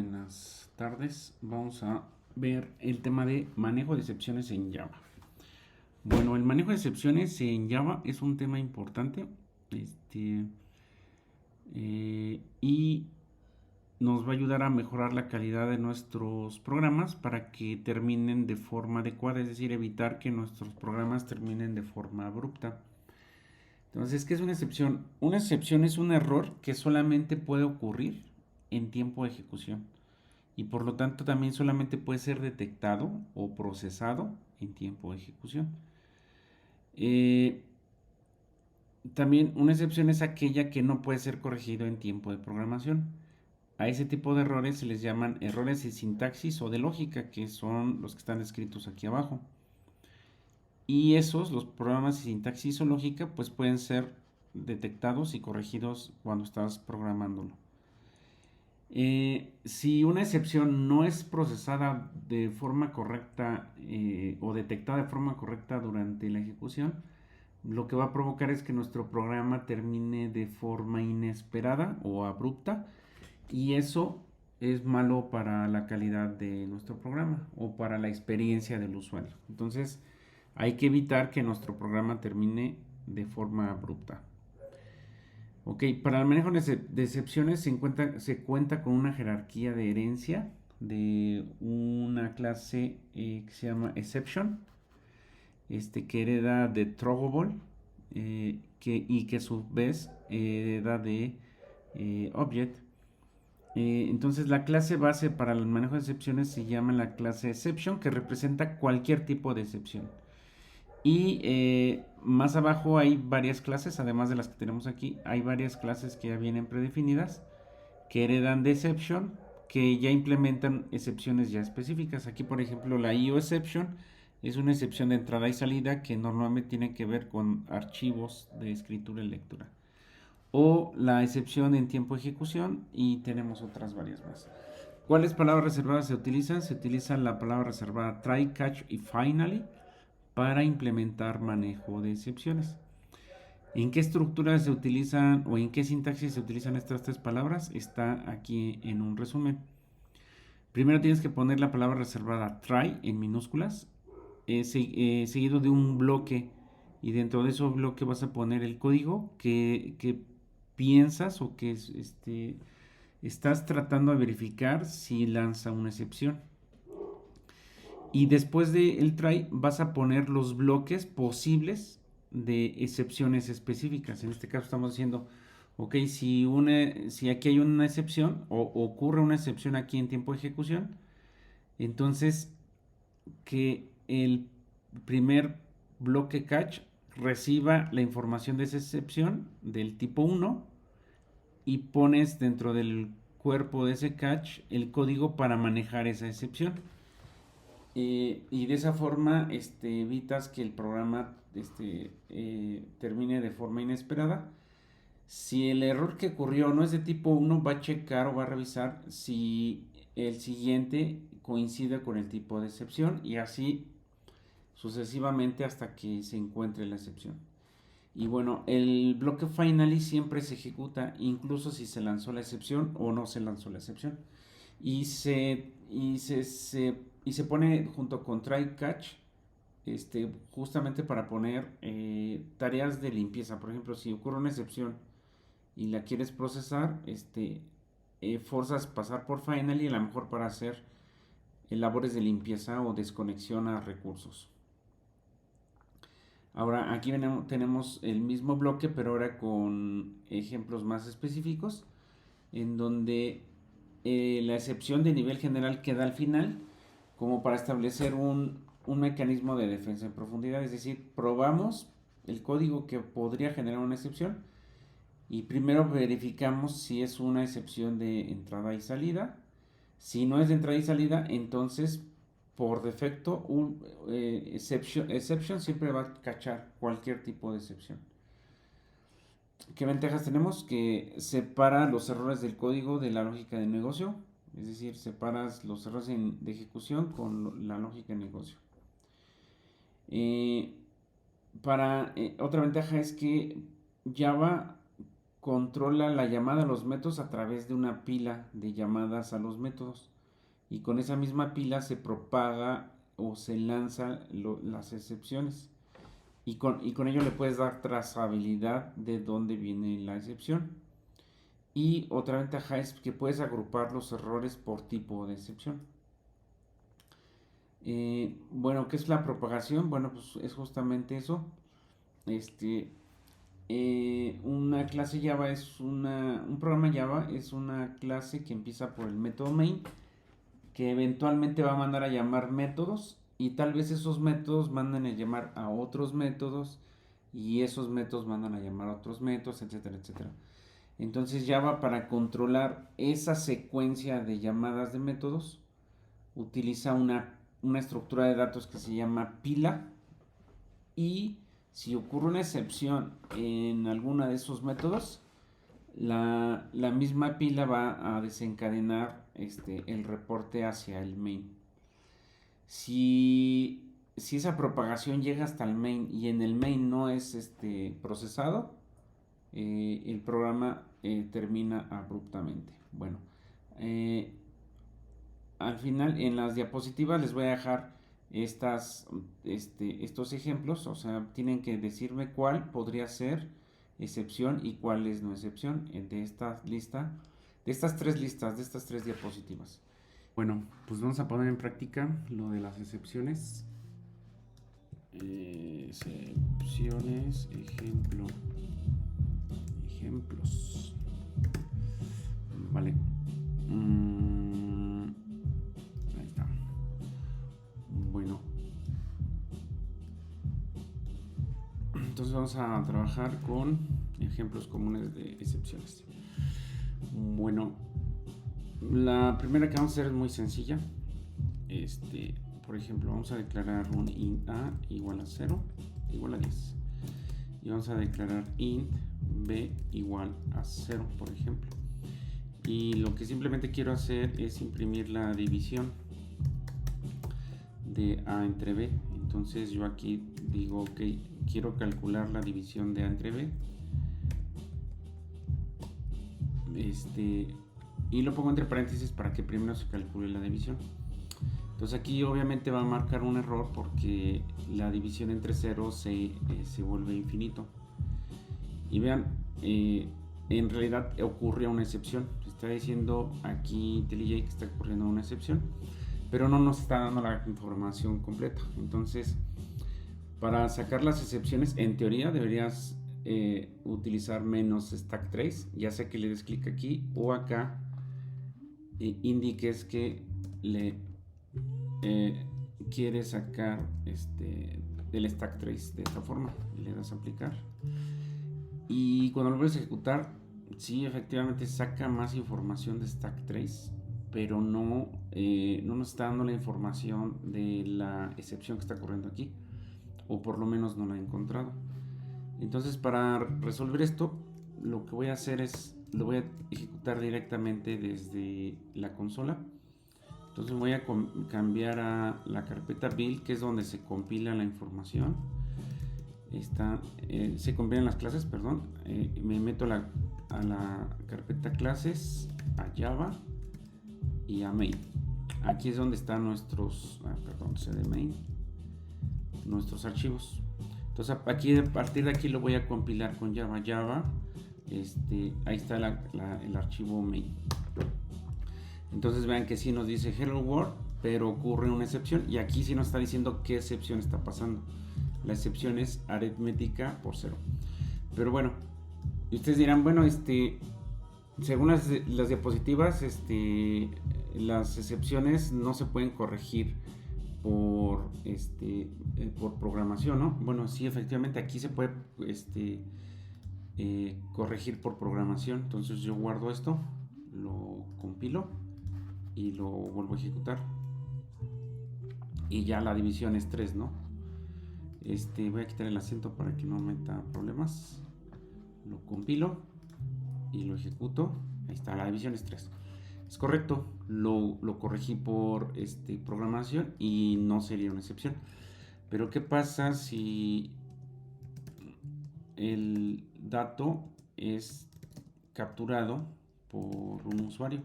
Buenas tardes. Vamos a ver el tema de manejo de excepciones en Java. Bueno, el manejo de excepciones en Java es un tema importante. Este, y nos va a ayudar a mejorar la calidad de nuestros programas para que terminen de forma adecuada, es decir, evitar que nuestros programas terminen de forma abrupta. Entonces, ¿qué es una excepción? Una excepción es un error que solamente puede ocurrir en tiempo de ejecución y por lo tanto también solamente puede ser detectado o procesado en tiempo de ejecución. Eh, También una excepción es aquella que no puede ser corregido en tiempo de programación. A ese tipo de errores se les llaman errores de sintaxis o de lógica, que son los que están escritos aquí abajo. Y esos, los programas de sintaxis o lógica, pues pueden ser detectados y corregidos cuando estás programándolo. Si una excepción no es procesada de forma correcta o detectada de forma correcta durante la ejecución, lo que va a provocar es que nuestro programa termine de forma inesperada o abrupta y eso es malo para la calidad de nuestro programa o para la experiencia del usuario. Entonces hay que evitar que nuestro programa termine de forma abrupta. Ok, para el manejo de excepciones se cuenta con una jerarquía de herencia de una clase que se llama exception, que hereda de throwable y que a su vez hereda de object. Entonces la clase base para el manejo de excepciones se llama la clase exception, que representa cualquier tipo de excepción. Y más abajo hay varias clases, además de las que tenemos aquí, hay varias clases que ya vienen predefinidas, que heredan de exception, que ya implementan excepciones ya específicas. Aquí, por ejemplo, la IO exception es una excepción de entrada y salida que normalmente tiene que ver con archivos de escritura y lectura. O la excepción en tiempo de ejecución y tenemos otras varias más. ¿Cuáles palabras reservadas se utilizan? Se utiliza la palabra reservada try, catch y finally para implementar manejo de excepciones. ¿En qué estructuras se utilizan o en qué sintaxis se utilizan estas tres palabras? Está aquí en un resumen. Primero tienes que poner la palabra reservada try en minúsculas, seguido de un bloque. Y dentro de ese bloque vas a poner el código que piensas o que estás tratando de verificar si lanza una excepción. Y después del try vas a poner los bloques posibles de excepciones específicas. En este caso estamos diciendo, ok, si aquí hay una excepción o ocurre una excepción aquí en tiempo de ejecución, entonces que el primer bloque catch reciba la información de esa excepción del tipo 1 y pones dentro del cuerpo de ese catch el código para manejar esa excepción. Y de esa forma evitas que el programa termine de forma inesperada. Si el error que ocurrió no es de tipo 1, va a checar o va a revisar si el siguiente coincide con el tipo de excepción y así sucesivamente hasta que se encuentre la excepción. Y bueno, el bloque finally siempre se ejecuta incluso si se lanzó la excepción o no se lanzó la excepción. Y se pone junto con try catch justamente para poner tareas de limpieza. Por ejemplo, si ocurre una excepción y la quieres procesar, forzas pasar por finally a lo mejor para hacer labores de limpieza o desconexión a recursos. Ahora aquí tenemos el mismo bloque, pero ahora con ejemplos más específicos, en donde la excepción de nivel general queda al final, como para establecer un mecanismo de defensa en profundidad. Es decir, probamos el código que podría generar una excepción y primero verificamos si es una excepción de entrada y salida. Si no es de entrada y salida, entonces por defecto un exception siempre va a cachar cualquier tipo de excepción. ¿Qué ventajas tenemos? Que separa los errores del código de la lógica de negocio, es decir, separas los errores de ejecución con la lógica de negocio. Otra ventaja es que Java controla la llamada a los métodos a través de una pila de llamadas a los métodos. Y con esa misma pila se propaga o se lanzan las excepciones. Y con ello le puedes dar trazabilidad de dónde viene la excepción. Y otra ventaja es que puedes agrupar los errores por tipo de excepción. Bueno, ¿qué es la propagación? Bueno, pues es justamente eso. Una clase Java un programa Java es una clase que empieza por el método main, que eventualmente va a mandar a llamar métodos, y tal vez esos métodos mandan a llamar a otros métodos, y esos métodos mandan a llamar a otros métodos, etcétera, etcétera. Entonces Java, para controlar esa secuencia de llamadas de métodos, utiliza una estructura de datos que se llama pila, y si ocurre una excepción en alguna de esos métodos, la misma pila va a desencadenar el reporte hacia el main. Si esa propagación llega hasta el main y en el main no es procesado, el programa termina abruptamente. Bueno, al final en las diapositivas les voy a dejar estos ejemplos. O sea, tienen que decirme cuál podría ser excepción y cuál es no excepción de esta lista, de estas tres listas, de estas tres diapositivas. Bueno, pues vamos a poner en práctica lo de las excepciones. Excepciones, ejemplos. Vale. Ahí está. Bueno. Entonces vamos a trabajar con ejemplos comunes de excepciones. Bueno, la primera que vamos a hacer es muy sencilla. Por ejemplo, vamos a declarar un int a igual a 0, igual a 10. Y vamos a declarar int b igual a 0, por ejemplo. Y lo que simplemente quiero hacer es imprimir la división de a entre b. Entonces yo aquí digo que quiero calcular la división de a entre b. Y lo pongo entre paréntesis para que primero se calcule la división. Entonces aquí obviamente va a marcar un error porque la división entre ceros se vuelve infinito. Y vean, en realidad ocurre una excepción. Está diciendo aquí IntelliJ que está ocurriendo una excepción, pero no nos está dando la información completa. Entonces, para sacar las excepciones, en teoría deberías utilizar menos stack trace, ya sea que le des clic aquí o acá, indiques que le quiere sacar el stack trace de esta forma, y le das a aplicar. Y cuando lo vuelves a ejecutar, sí, efectivamente saca más información de stack trace, pero no nos está dando la información de la excepción que está ocurriendo aquí, o por lo menos no la he encontrado. Entonces, para resolver esto, lo que voy a hacer es, lo voy a ejecutar directamente desde la consola. Entonces voy a cambiar a la carpeta build, que es donde se compila la información. Se compilan las clases, perdón. Me meto a la carpeta clases, a Java y a main. Aquí es donde están nuestros, cdmain, nuestros archivos. Entonces aquí, a partir de aquí lo voy a compilar con Java. Ahí está el archivo main. Entonces vean que sí nos dice hello world, pero ocurre una excepción, y aquí sí nos está diciendo qué excepción está pasando. La excepción es aritmética por 0. Pero bueno, y ustedes dirán, bueno, según las diapositivas, las excepciones no se pueden corregir por programación, ¿no? Bueno, sí, efectivamente aquí se puede corregir por programación. Entonces yo guardo esto, lo compilo y lo vuelvo a ejecutar, y ya la división es 3, ¿no? Voy a quitar el acento para que no meta problemas. Lo compilo y lo ejecuto. Ahí está, la división es 3. Es correcto, lo corregí por programación y no sería una excepción. Pero ¿qué pasa si el dato es capturado por un usuario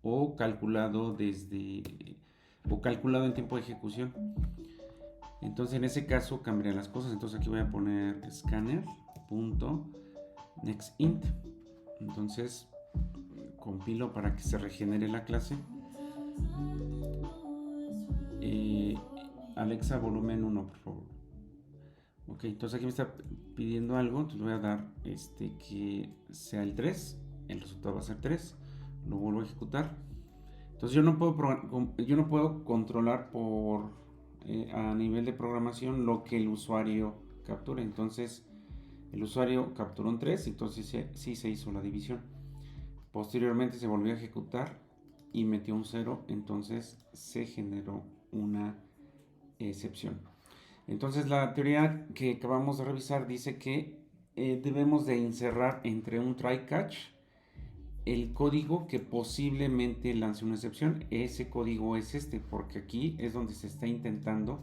o calculado calculado en tiempo de ejecución. Entonces en ese caso cambiaría las cosas. Entonces aquí voy a poner scanner.nextInt. Entonces compilo para que se regenere la clase. Alexa, volumen 1, por favor. Ok, entonces aquí me está pidiendo algo. Entonces voy a dar que sea el 3. El resultado va a ser 3. Lo vuelvo a ejecutar. Entonces yo no puedo controlar a nivel de programación lo que el usuario capture. Entonces el usuario capturó un 3, entonces sí se hizo la división. Posteriormente se volvió a ejecutar y metió un 0, entonces se generó una excepción. Entonces la teoría que acabamos de revisar dice que debemos de encerrar entre un try catch el código que posiblemente lance una excepción. Ese código es porque aquí es donde se está intentando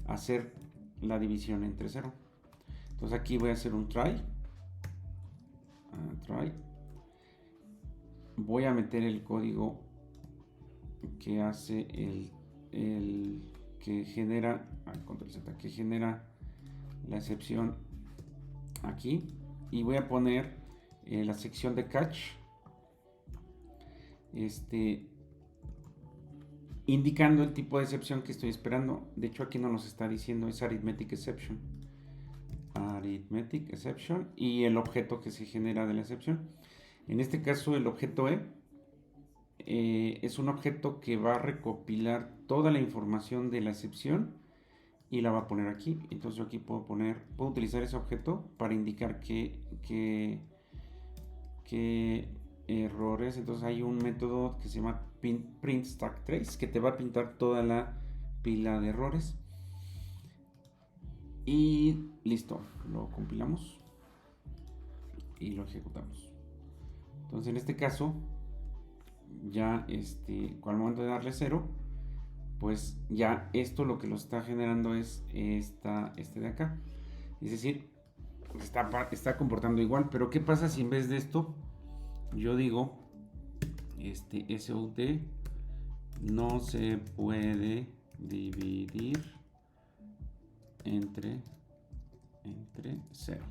hacer la división entre 0. Entonces aquí voy a hacer un try. Voy a meter el código que hace que genera control Z, que genera la excepción aquí, y voy a poner la sección de catch indicando el tipo de excepción que estoy esperando. De hecho aquí no nos está diciendo, es arithmetic exception, y el objeto que se genera de la excepción. En este caso el objeto es un objeto que va a recopilar toda la información de la excepción y la va a poner aquí. Entonces yo aquí puedo utilizar ese objeto para indicar qué errores. Entonces hay un método que se llama print stack trace que te va a pintar toda la pila de errores. Y listo, lo compilamos y lo ejecutamos. Entonces en este caso ya al momento de darle 0, pues ya esto lo que lo está generando es este de acá. Es decir, está comportando igual. Pero ¿qué pasa si en vez de esto yo digo SUT no se puede dividir entre 0?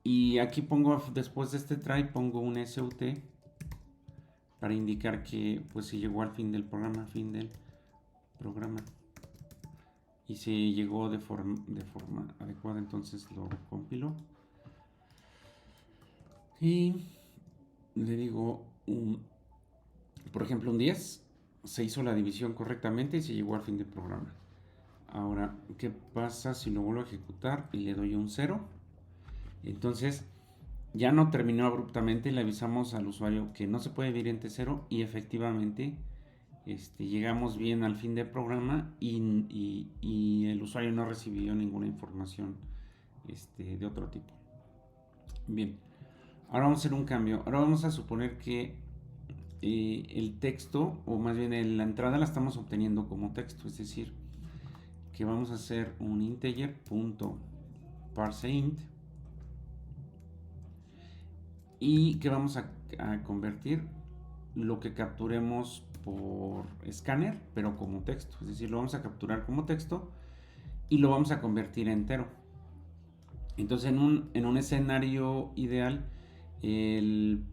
Y aquí pongo, después de este try, pongo un SUT para indicar que pues se llegó al fin del programa, y se llegó de forma adecuada. Entonces lo compilo y le digo por ejemplo un 10, se hizo la división correctamente y se llegó al fin del programa. Ahora, ¿qué pasa si lo vuelvo a ejecutar y le doy un 0? Entonces ya no terminó abruptamente, le avisamos al usuario que no se puede dividir entre 0 y efectivamente llegamos bien al fin del programa y el usuario no recibió ninguna información de otro tipo. Bien, ahora vamos a hacer un cambio. Ahora vamos a suponer que el texto, o más bien la entrada, la estamos obteniendo como texto, es decir, que vamos a hacer un integer.parseInt y que vamos a convertir lo que capturemos por escáner, pero como texto. Es decir, lo vamos a capturar como texto y lo vamos a convertir a entero. Entonces en un escenario ideal el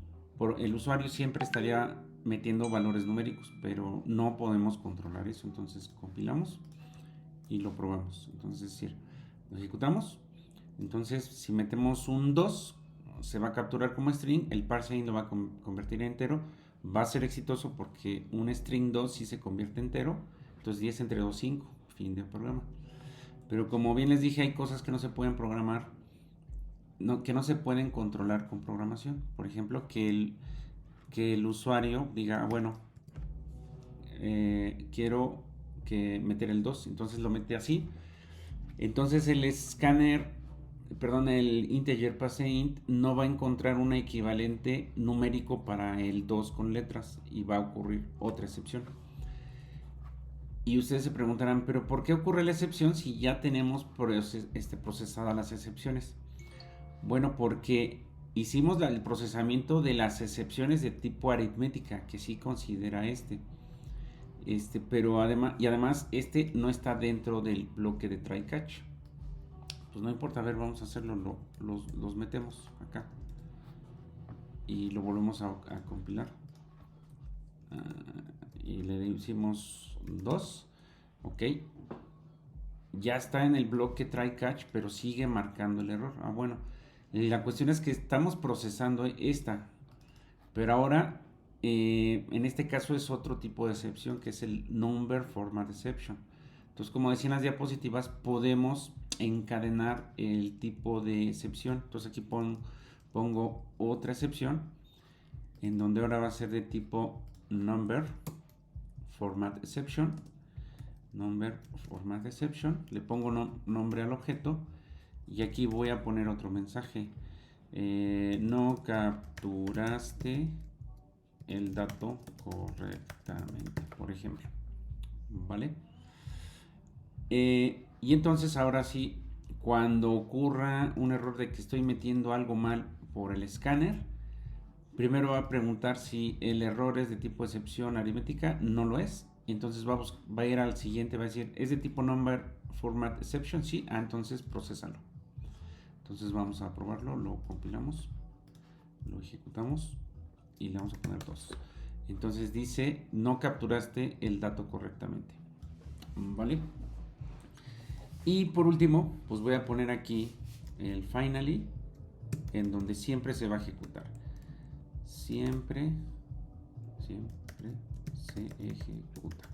usuario siempre estaría metiendo valores numéricos, pero no podemos controlar eso. Entonces compilamos y lo probamos. Entonces es decir, lo ejecutamos. Entonces si metemos un 2 se va a capturar como string, el parseInt lo va a convertir en entero. Va a ser exitoso porque un string 2 sí se convierte en entero. Entonces 10 entre 2, 5, fin del programa. Pero como bien les dije, hay cosas que no se pueden programar, que no se pueden controlar con programación. Por ejemplo, que el usuario diga, bueno, quiero meter el 2, entonces lo mete así. Entonces el integer parseInt no va a encontrar un equivalente numérico para el 2 con letras y va a ocurrir otra excepción. Y ustedes se preguntarán, ¿pero por qué ocurre la excepción si ya tenemos procesadas las excepciones? Bueno, porque hicimos el procesamiento de las excepciones de tipo aritmética, que sí considera pero además este no está dentro del bloque de try catch. Pues no importa, a ver, vamos a hacerlo, los metemos acá y lo volvemos a compilar. Y le decimos 2, ok, ya está en el bloque try catch, pero sigue marcando el error. Bueno, la cuestión es que estamos procesando esta, pero ahora en este caso es otro tipo de excepción, que es el number format exception. Entonces, como decían las diapositivas, podemos encadenar el tipo de excepción. Entonces aquí pongo otra excepción, en donde ahora va a ser de tipo number format exception. Number format exception. Le pongo nombre al objeto. Y aquí voy a poner otro mensaje. No capturaste el dato correctamente, por ejemplo. ¿Vale? Y entonces ahora sí, cuando ocurra un error de que estoy metiendo algo mal por el escáner, primero va a preguntar si el error es de tipo excepción aritmética. No lo es. Entonces va a ir al siguiente, va a decir, ¿es de tipo number format exception? Sí. Entonces procésalo. Entonces vamos a probarlo, lo compilamos, lo ejecutamos y le vamos a poner 2. Entonces dice, no capturaste el dato correctamente. ¿Vale? Y por último, pues voy a poner aquí el finally, en donde siempre se va a ejecutar. Siempre se ejecuta.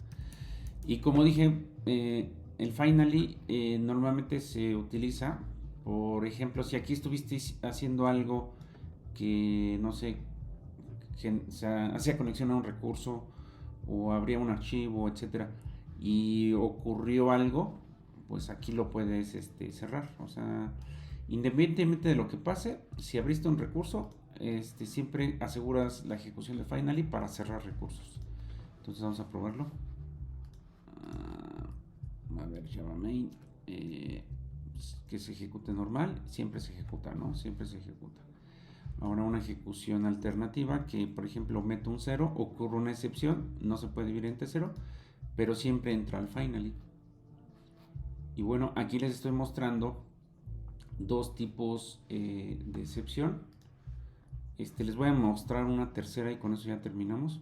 Y como dije, el finally normalmente se utiliza, por ejemplo, si aquí estuviste haciendo algo que, no sé, hacía conexión a un recurso o abría un archivo, etcétera, y ocurrió algo, pues aquí lo puedes cerrar. O sea, independientemente de lo que pase, si abriste un recurso, siempre aseguras la ejecución de finally para cerrar recursos. Entonces vamos a probarlo. A ver, Java main, que se ejecute normal, siempre se ejecuta, ¿no? Siempre se ejecuta. Ahora una ejecución alternativa, que por ejemplo meto un 0, ocurre una excepción, no se puede dividir entre 0, pero siempre entra al finally. Y bueno, aquí les estoy mostrando dos tipos de excepción. Les voy a mostrar una tercera y con eso ya terminamos.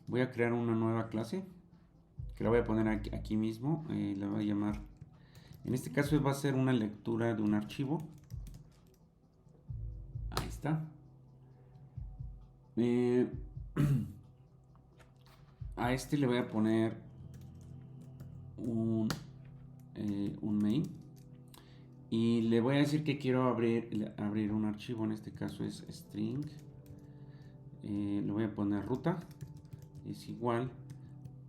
Voy a crear una nueva clase, que la voy a poner aquí mismo, la voy a llamar, en este caso va a ser una lectura de un archivo. Ahí está. A le voy a poner un main y le voy a decir que quiero abrir un archivo, en este caso es string. Le voy a poner ruta, es igual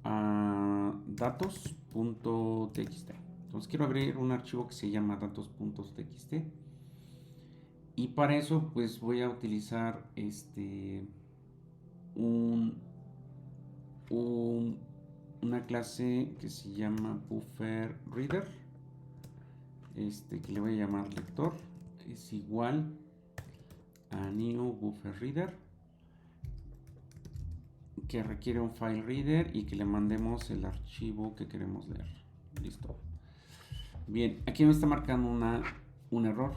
a datos.txt. Entonces quiero abrir un archivo que se llama datos.txt, y para eso pues voy a utilizar una clase que se llama buffer reader, que le voy a llamar lector, es igual a new buffer reader, que requiere un file reader y que le mandemos el archivo que queremos leer. Listo. Bien, aquí me está marcando un error,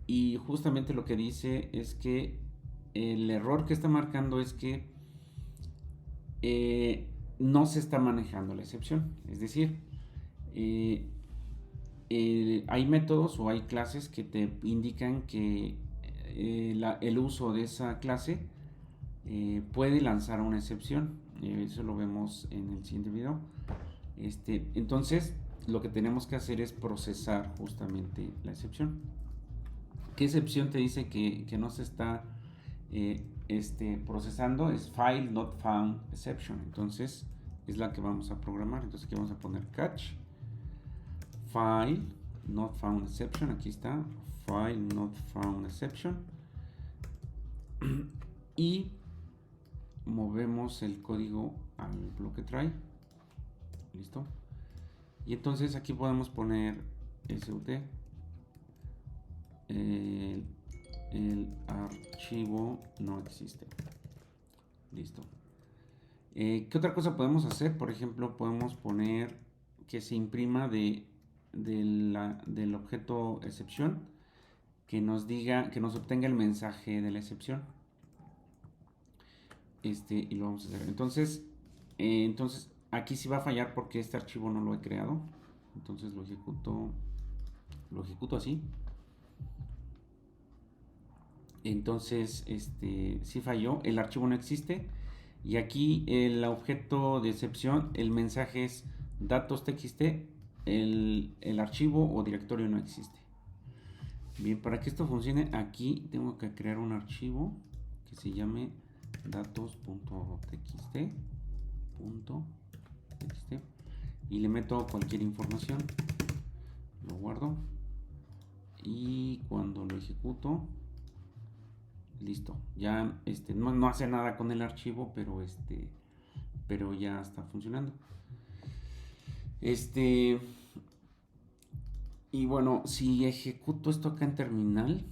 y justamente lo que dice es que el error que está marcando es que no se está manejando la excepción. Es decir, hay métodos o hay clases que te indican que el uso de esa clase puede lanzar una excepción. Eso lo vemos en el siguiente video. Entonces, lo que tenemos que hacer es procesar justamente la excepción. ¿Qué excepción te dice que no se está procesando? Es file not found exception. Entonces es la que vamos a programar. Entonces aquí vamos a poner catch file not found exception. Aquí está, file not found exception, y movemos el código al bloque try. Listo. Y entonces aquí podemos poner sut el archivo no existe. Listo. ¿Qué otra cosa podemos hacer? Por ejemplo, podemos poner que se imprima del objeto excepción, que nos diga, que nos obtenga el mensaje de la excepción. Y lo vamos a hacer. Entonces aquí sí va a fallar porque este archivo no lo he creado. Entonces lo ejecuto así. Entonces, sí falló, el archivo no existe. Y aquí el objeto de excepción, el mensaje es datos.txt, el archivo o directorio no existe. Bien, para que esto funcione, aquí tengo que crear un archivo que se llame datos.txt y le meto cualquier información, lo guardo y cuando lo ejecuto, listo, ya no hace nada con el archivo, pero ya está funcionando. Y bueno, si ejecuto esto acá en terminal,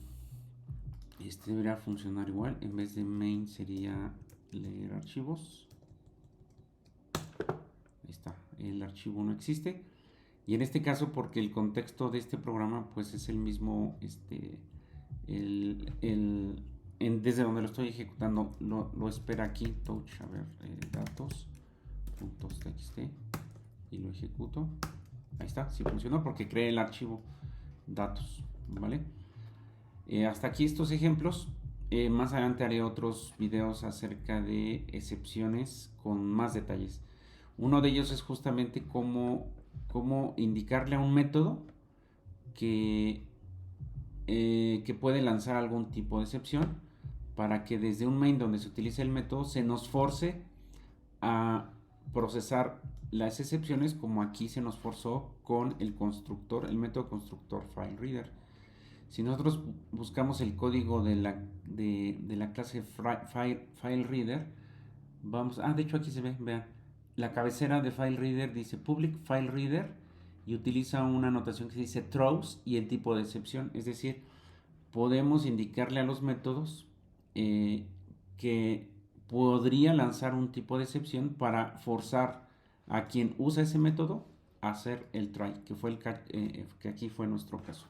debería funcionar igual. En vez de main sería leer archivos. Ahí está, el archivo no existe. Y en este caso, porque el contexto de este programa pues es el mismo, desde donde lo estoy ejecutando, lo espera aquí, touch, a ver, datos.txt y lo ejecuto. Ahí está, sí funcionó porque creé el archivo datos, ¿vale? Hasta aquí estos ejemplos. Más adelante haré otros videos acerca de excepciones con más detalles. Uno de ellos es justamente cómo indicarle a un método que puede lanzar algún tipo de excepción para que desde un main donde se utilice el método se nos force a procesar las excepciones, como aquí se nos forzó con el constructor, el método constructor FileReader. Si nosotros buscamos el código de la clase FileReader, vamos, de hecho aquí se ve, vean, la cabecera de FileReader dice public FileReader y utiliza una notación que dice throws y el tipo de excepción, es decir, podemos indicarle a los métodos que podría lanzar un tipo de excepción para forzar a quien usa ese método a hacer el try, que fue que aquí fue nuestro caso.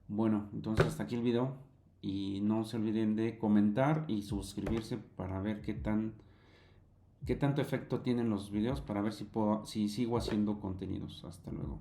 Bueno, entonces hasta aquí el video y no se olviden de comentar y suscribirse para ver qué tanto efecto tienen los videos, para ver si sigo haciendo contenidos. Hasta luego.